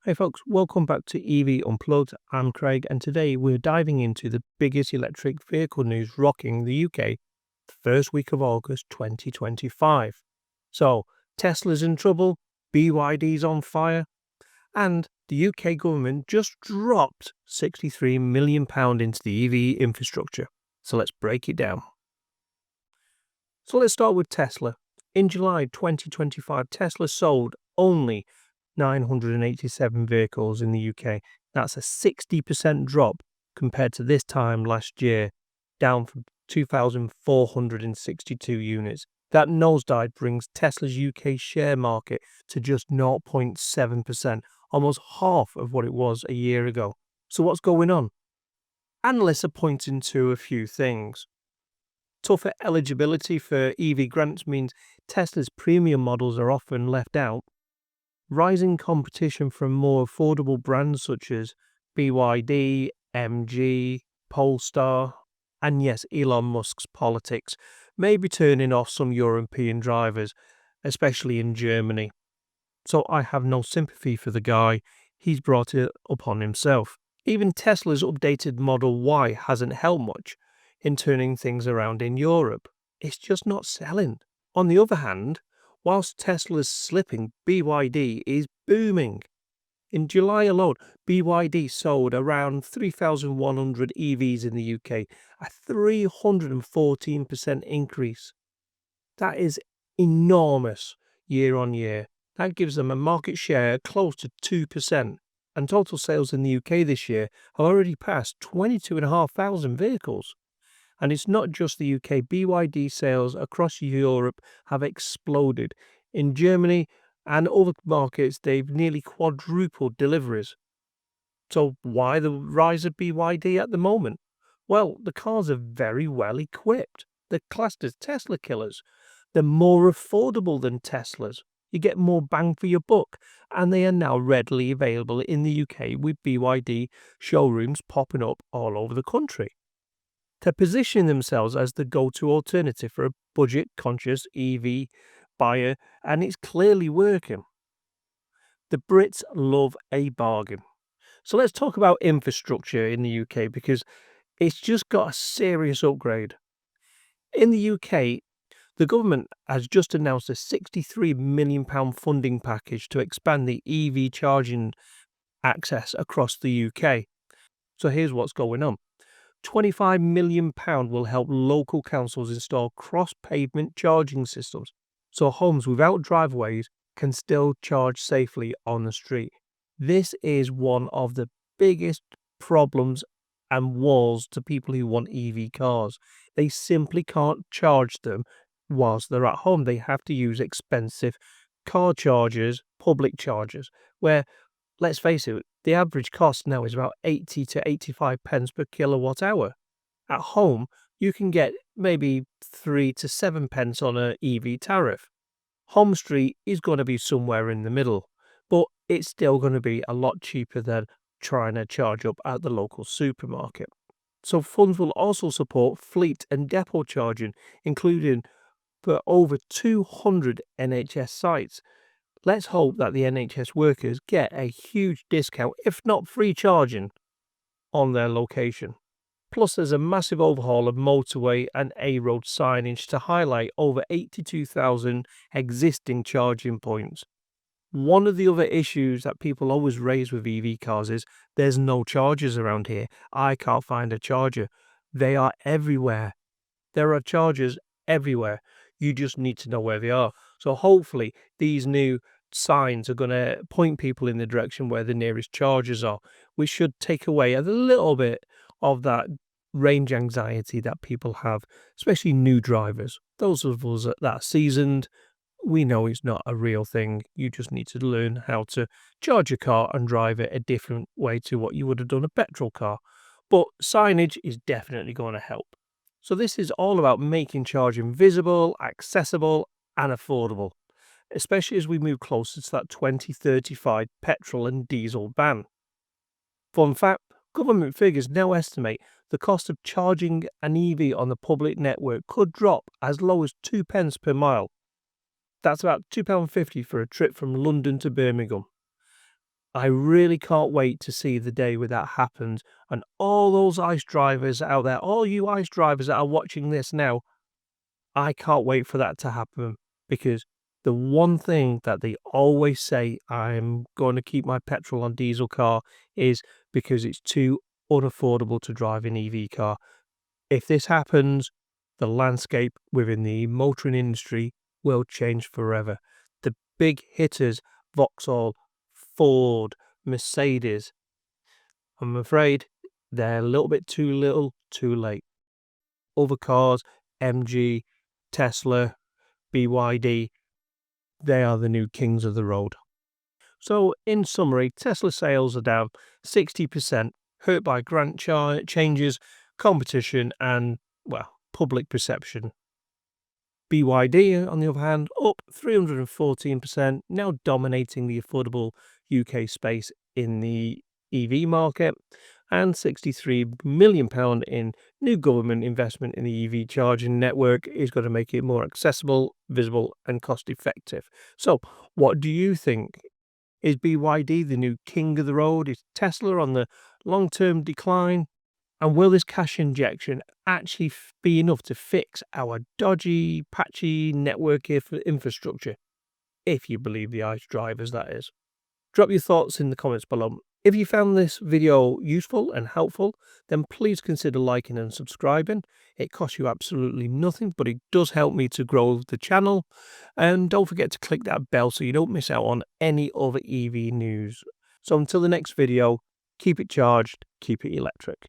Hey folks, welcome back to EV Unplugged. I'm Craig, and today we're diving into the biggest electric vehicle news rocking the UK, the first week of August 2025. So, Tesla's in trouble, BYD's on fire, and the UK government just dropped £63 million into the EV infrastructure. So, let's break it down. So, let's start with Tesla. In July 2025, Tesla sold only 987 vehicles in the UK. That's a 60% drop compared to this time last year, down from 2,462 units. That nosedive brings Tesla's UK share market to just 0.7%, almost half of what it was a year ago. So what's going on? Analysts are pointing to a few things. Tougher eligibility for EV grants means Tesla's premium models are often left out. Rising competition from more affordable brands such as BYD, MG, Polestar, and yes, Elon Musk's politics may be turning off some European drivers, especially in Germany. So I have no sympathy for the guy, he's brought it upon himself. Even Tesla's updated Model Y hasn't helped much in turning things around in Europe. It's just not selling. On the other hand, whilst Tesla's slipping, BYD is booming. In July alone, BYD sold around 3,100 EVs in the UK, a 314% increase. That is enormous year on year. That gives them a market share close to 2%. And total sales in the UK this year have already passed 22,500 vehicles. And it's not just the UK, BYD sales across Europe have exploded. In Germany and other markets, they've nearly quadrupled deliveries. So why the rise of BYD at the moment? Well, the cars are very well equipped. They're classed as Tesla killers. They're more affordable than Teslas. You get more bang for your buck, and they are now readily available in the UK with BYD showrooms popping up all over the country. They're positioning themselves as the go-to alternative for a budget-conscious EV buyer, and it's clearly working. The Brits love a bargain. So let's talk about infrastructure in the UK because it's just got a serious upgrade. In the UK, the government has just announced a £63 million funding package to expand the EV charging access across the UK. So here's what's going on. £25 million will help local councils install cross-pavement charging systems, so homes without driveways can still charge safely on the street. This is one of the biggest problems and walls to people who want EV cars. They simply can't charge them whilst they're at home. They have to use expensive car chargers, public chargers, where, let's face it, the average cost now is about 80 to 85 pence per kilowatt hour. At home, you can get maybe 3 to 7 pence on an EV tariff. Home Street is going to be somewhere in the middle, but it's still going to be a lot cheaper than trying to charge up at the local supermarket. So funds will also support fleet and depot charging, including for over 200 NHS sites. Let's hope that the NHS workers get a huge discount, if not free charging, on their location. Plus, there's a massive overhaul of motorway and A-road signage to highlight over 82,000 existing charging points. One of the other issues that people always raise with EV cars is there's no chargers around here. I can't find a charger. They are everywhere. There are chargers everywhere. You just need to know where they are. So hopefully these new signs are going to point people in the direction where the nearest chargers are, which should take away a little bit of that range anxiety that people have, especially new drivers. Those of us that are seasoned, we know it's not a real thing. You just need to learn how to charge your car and drive it a different way to what you would have done a petrol car. But signage is definitely going to help. So this is all about making charging visible, accessible and affordable, especially as we move closer to that 2035 petrol and diesel ban. Fun fact, government figures now estimate the cost of charging an EV on the public network could drop as low as 2 pence per mile. That's about £2.50 for a trip from London to Birmingham. I really can't wait to see the day where that happens, and all those ICE drivers out there, all you ICE drivers that are watching this now, I can't wait for that to happen, because the one thing that they always say, I'm going to keep my petrol on diesel car, is because it's too unaffordable to drive an EV car. If this happens, the landscape within the motoring industry will change forever. The big hitters, Vauxhall, Ford, Mercedes, I'm afraid they're a little bit too little, too late. Other cars, MG, Tesla, BYD, they are the new kings of the road. So, in summary, Tesla sales are down 60%, hurt by grant changes, competition, and, well, public perception. BYD, on the other hand, up 314%, now dominating the affordable UK space in the EV market, and £63 million in new government investment in the EV charging network is going to make it more accessible, visible, and cost effective. So, what do you think? Is BYD the new king of the road? Is Tesla on the long-term decline? And will this cash injection actually be enough to fix our dodgy, patchy network infrastructure? If you believe the ICE drivers, that is. Drop your thoughts in the comments below. If you found this video useful and helpful, then please consider liking and subscribing. It costs you absolutely nothing, but it does help me to grow the channel. And don't forget to click that bell so you don't miss out on any other EV news. So until the next video, keep it charged, keep it electric.